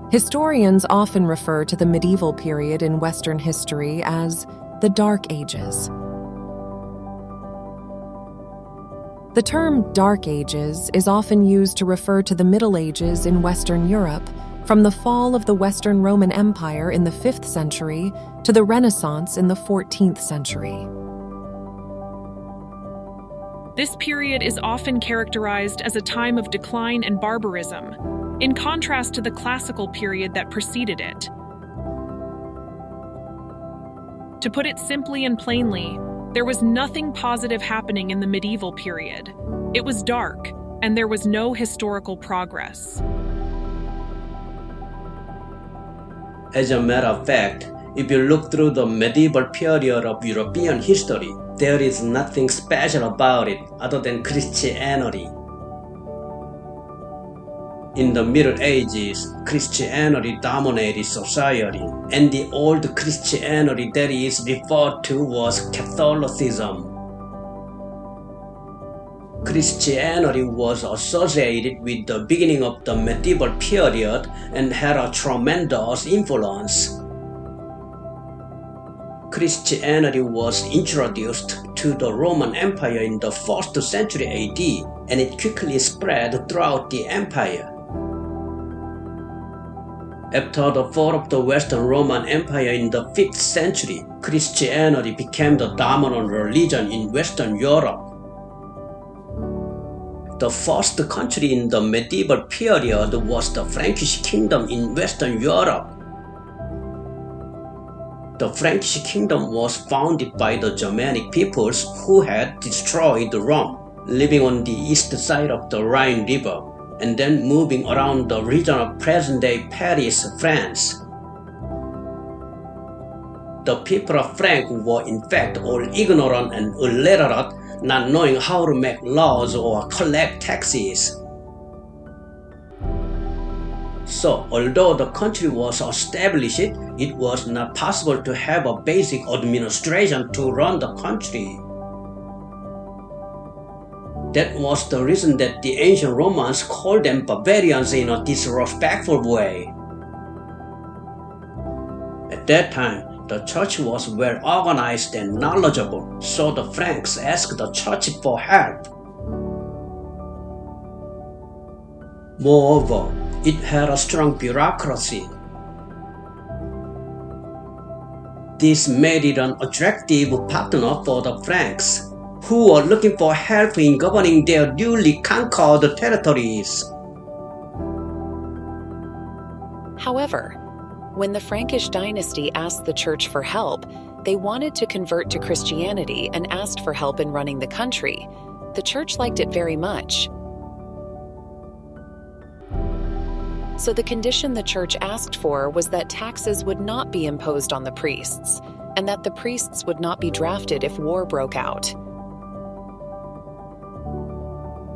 Historians often refer to the medieval period in Western history as the Dark Ages. The term Dark Ages is often used to refer to the Middle Ages in Western Europe, from the fall of the Western Roman Empire in the 5th century to the Renaissance in the 14th century. This period is often characterized as a time of decline and barbarism, in contrast to the classical period that preceded it. To put it simply and plainly, there was nothing positive happening in the medieval period. It was dark, and there was no historical progress. As a matter of fact, if you look through the medieval period of European history, there is nothing special about it other than Christianity. In the Middle Ages, Christianity dominated society, and the old Christianity that is referred to was Catholicism. Christianity was associated with the beginning of the medieval period and had a tremendous influence. Christianity was introduced to the Roman Empire in the 1st century AD, and it quickly spread throughout the empire. After the fall of the Western Roman Empire in the 5th century, Christianity became the dominant religion in Western Europe. The first country in the medieval period was the Frankish kingdom in Western Europe. The Frankish kingdom was founded by the Germanic peoples who had destroyed Rome, living on the east side of the Rhine River, and then moving around the region of present-day Paris, France. The people of France were in fact all ignorant and illiterate, not knowing how to make laws or collect taxes. So, although the country was established, it was not possible to have a basic administration to run the country. That was the reason that the ancient Romans called them barbarians in a disrespectful way. At that time, the church was well organized and knowledgeable, so the Franks asked the church for help. Moreover, it had a strong bureaucracy. This made it an attractive partner for the Franks, who were looking for help in governing their newly conquered territories. However, when the Frankish dynasty asked the church for help, they wanted to convert to Christianity and asked for help in running the country. The church liked it very much. So the condition the church asked for was that taxes would not be imposed on the priests, and that the priests would not be drafted if war broke out.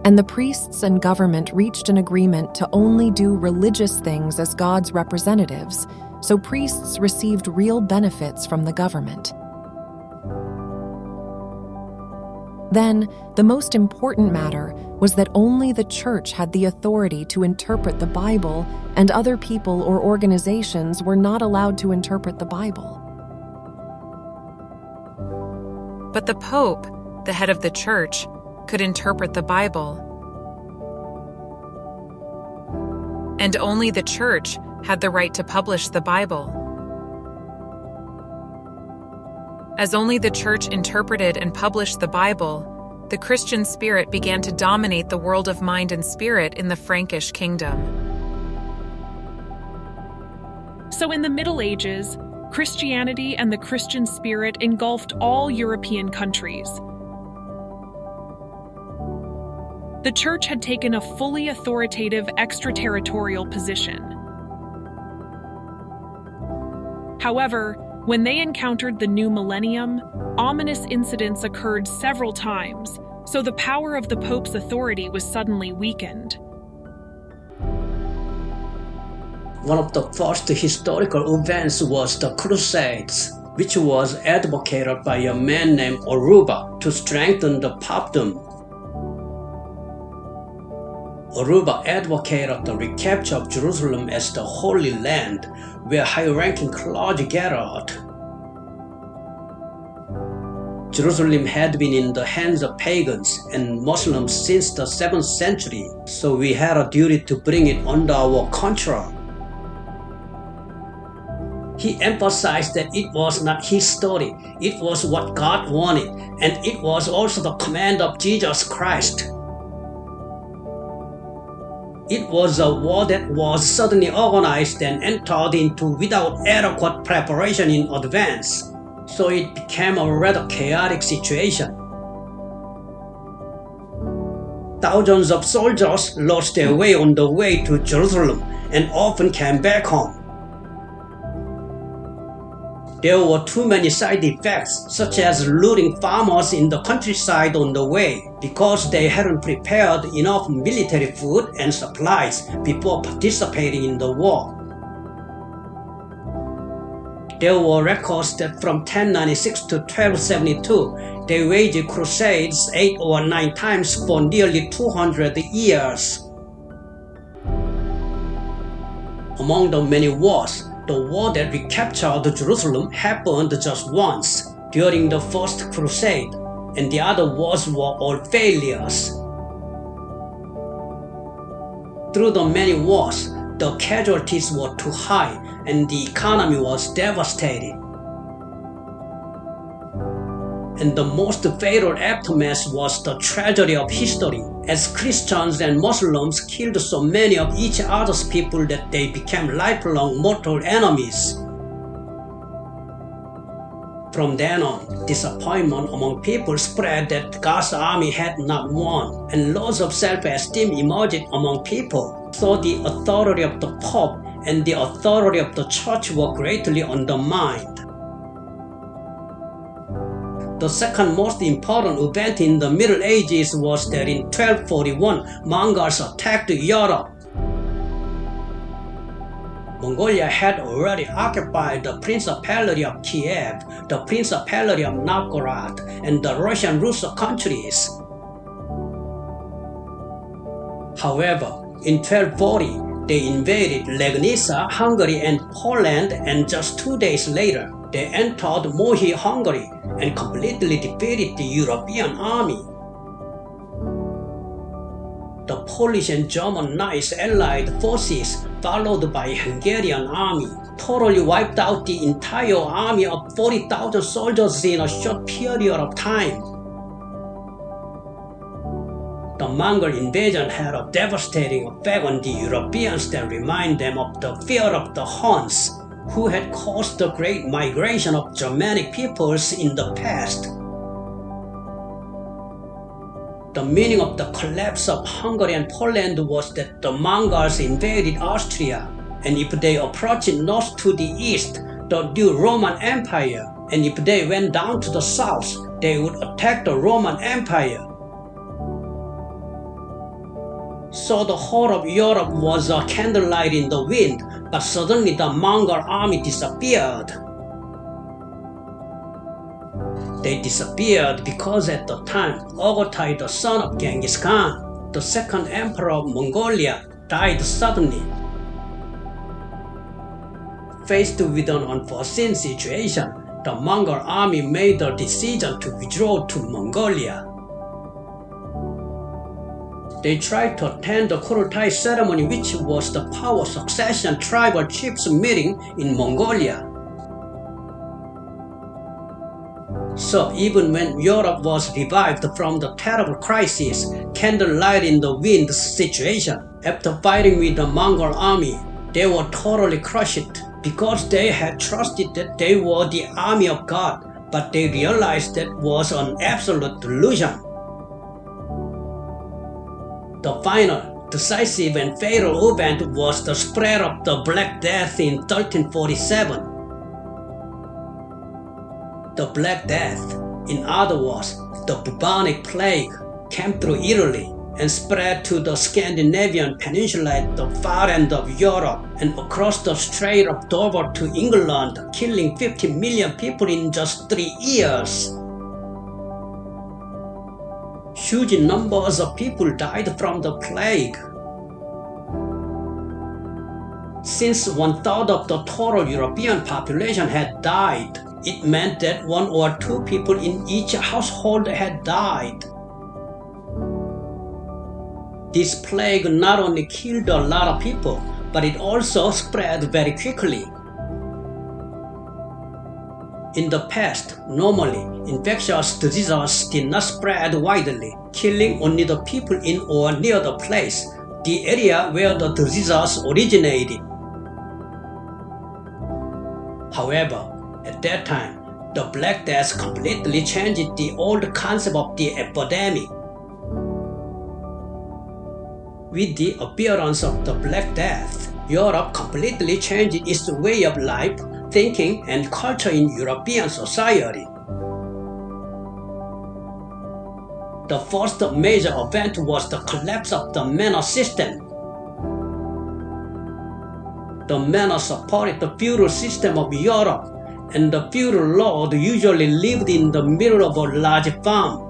And the priests and government reached an agreement to only do religious things as God's representatives, so priests received real benefits from the government. Then, the most important matter was that only the church had the authority to interpret the Bible, and other people or organizations were not allowed to interpret the Bible. But the Pope, the head of the church, could interpret the Bible. And only the church had the right to publish the Bible. As only the church interpreted and published the Bible, the Christian spirit began to dominate the world of mind and spirit in the Frankish kingdom. So in the Middle Ages, Christianity and the Christian spirit engulfed all European countries. The church had taken a fully authoritative extraterritorial position. However, when they encountered the new millennium, ominous incidents occurred several times, so the power of the Pope's authority was suddenly weakened. One of the first historical events was the Crusades, which was advocated by a man named Aruba to strengthen the popedom. Aruba advocated the recapture of Jerusalem as the Holy Land, where high-ranking clergy gathered. Jerusalem had been in the hands of pagans and Muslims since the 7th century, so we had a duty to bring it under our control. He emphasized that it was not his story, it was what God wanted, and it was also the command of Jesus Christ. It was a war that was suddenly organized and entered into without adequate preparation in advance, so it became a rather chaotic situation. Thousands of soldiers lost their way on the way to Jerusalem and often came back home. There were too many side effects, such as looting farmers in the countryside on the way because they hadn't prepared enough military food and supplies before participating in the war. There were records that from 1096 to 1272, they waged crusades 8 or 9 times for nearly 200 years. Among the many wars, the war that recaptured Jerusalem happened just once, during the First Crusade, and the other wars were all failures. Through the many wars, the casualties were too high and the economy was devastated. And the most fatal aftermath was the tragedy of history, as Christians and Muslims killed so many of each other's people that they became lifelong mortal enemies. From then on, disappointment among people spread that God's army had not won, and loss of self-esteem emerged among people, so the authority of the Pope and the authority of the Church were greatly undermined. The second most important event in the Middle Ages was that in 1241, Mongols attacked Europe. Mongolia had already occupied the Principality of Kiev, the Principality of Novgorod, and the Russian Russo countries. However, in 1240, they invaded Legnica, Hungary, and Poland, and just 2 days later, they entered Mohi, Hungary, and completely defeated the European army. The Polish and German Knights Allied forces, followed by Hungarian army, totally wiped out the entire army of 40,000 soldiers in a short period of time. The Mongol invasion had a devastating effect on the Europeans that remind them of the fear of the Huns, who had caused the great migration of Germanic peoples in the past. The meaning of the collapse of Hungary and Poland was that the Mongols invaded Austria, and if they approached north to the east, the new Roman Empire, and if they went down to the south, they would attack the Roman Empire. So the whole of Europe was a candlelight in the wind, but suddenly the Mongol army disappeared. They disappeared because at the time, Ogotai, the son of Genghis Khan, the second emperor of Mongolia, died suddenly. Faced with an unforeseen situation, the Mongol army made the decision to withdraw to Mongolia. They tried to attend the Kurultai ceremony, which was the power succession tribal chiefs meeting in Mongolia. So even when Europe was revived from the terrible crisis, candlelight in the wind situation, after fighting with the Mongol army, they were totally crushed because they had trusted that they were the army of God, but they realized that was an absolute delusion. The final, decisive and fatal event was the spread of the Black Death in 1347. The Black Death, in other words, the bubonic plague, came through Italy and spread to the Scandinavian peninsula at the far end of Europe and across the Strait of Dover to England, killing 50 million people in just 3 years. Huge numbers of people died from the plague. Since 1/3 of the total European population had died, it meant that 1 or 2 people in each household had died. This plague not only killed a lot of people, but it also spread very quickly. In the past, normally, infectious diseases did not spread widely, killing only the people in or near the place, the area where the diseases originated. However, at that time, the Black Death completely changed the old concept of the epidemic. With the appearance of the Black Death, Europe completely changed its way of life, thinking, and culture in European society. The first major event was the collapse of the manor system. The manor supported the feudal system of Europe, and the feudal lord usually lived in the middle of a large farm.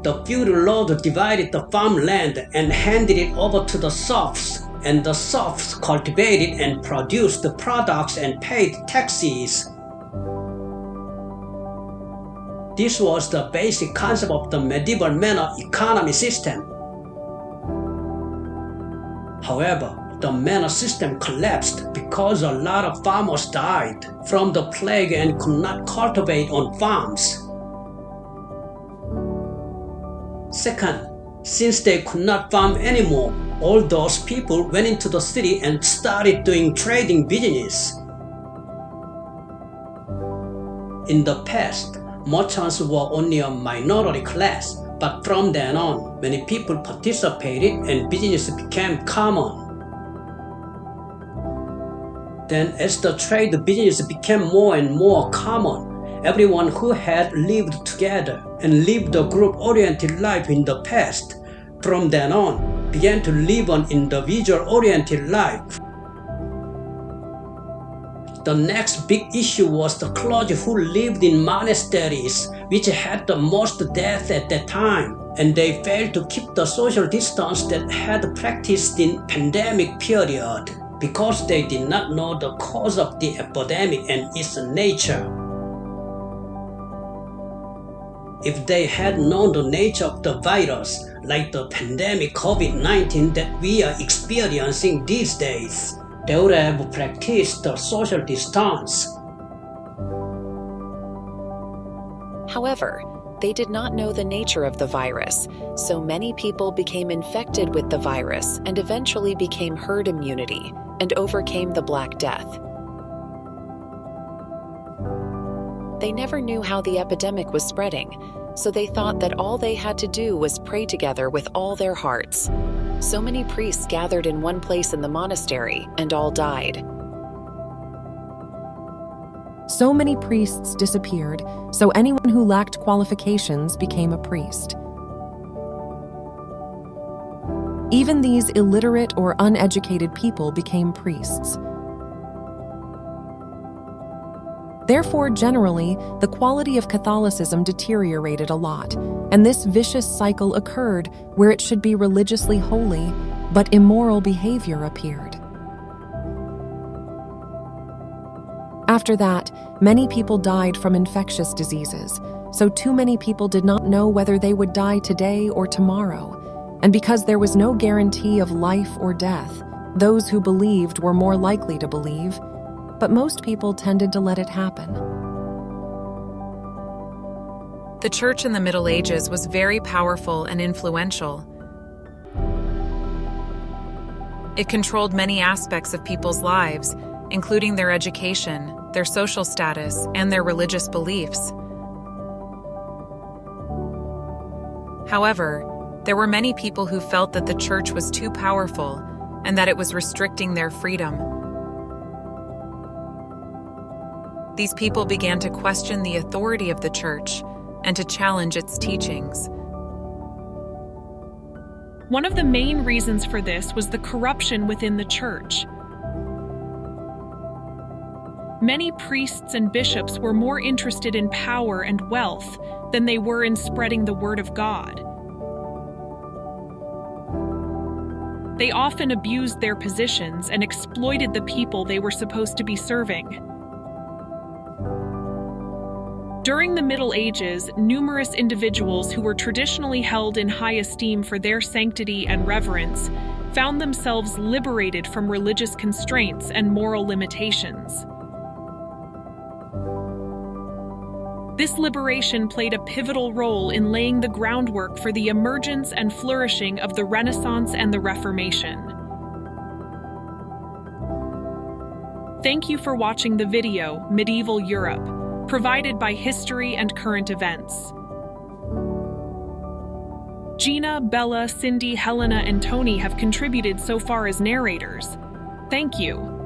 The feudal lord divided the farmland and handed it over to the serfs, and the serfs cultivated and produced the products and paid taxes. This was the basic concept of the medieval manor economy system. However, the manor system collapsed because a lot of farmers died from the plague and could not cultivate on farms. Second, since they could not farm anymore, all those people went into the city and started doing trading business. In the past, merchants were only a minority class, but from then on, many people participated and business became common. Then, as the trade business became more and more common, everyone who had lived together and lived a group-oriented life in the past, from then on, began to live an individual-oriented life. The next big issue was the clergy who lived in monasteries, which had the most death at that time, and they failed to keep the social distance that had practiced in pandemic period, because they did not know the cause of the epidemic and its nature. If they had known the nature of the virus, like the pandemic COVID-19 that we are experiencing these days, they would have practiced the social distance. However, they did not know the nature of the virus, so many people became infected with the virus and eventually became herd immunity and overcame the Black Death. They never knew how the epidemic was spreading, so they thought that all they had to do was pray together with all their hearts. So many priests gathered in one place in the monastery and all died. So many priests disappeared, so anyone who lacked qualifications became a priest. Even these illiterate or uneducated people became priests. Therefore, generally, the quality of Catholicism deteriorated a lot, and this vicious cycle occurred where it should be religiously holy, but immoral behavior appeared. After that, many people died from infectious diseases, so too many people did not know whether they would die today or tomorrow, and because there was no guarantee of life or death, those who believed were more likely to believe, but most people tended to let it happen. The Church in the Middle Ages was very powerful and influential. It controlled many aspects of people's lives, including their education, their social status, and their religious beliefs. However, there were many people who felt that the Church was too powerful and that it was restricting their freedom. These people began to question the authority of the Church and to challenge its teachings. One of the main reasons for this was the corruption within the Church. Many priests and bishops were more interested in power and wealth than they were in spreading the word of God. They often abused their positions and exploited the people they were supposed to be serving. During the Middle Ages, numerous individuals who were traditionally held in high esteem for their sanctity and reverence found themselves liberated from religious constraints and moral limitations. This liberation played a pivotal role in laying the groundwork for the emergence and flourishing of the Renaissance and the Reformation. Thank you for watching the video, Medieval Europe, provided by History and Current Events. Gina, Bella, Cindy, Helena, and Tony have contributed so far as narrators. Thank you.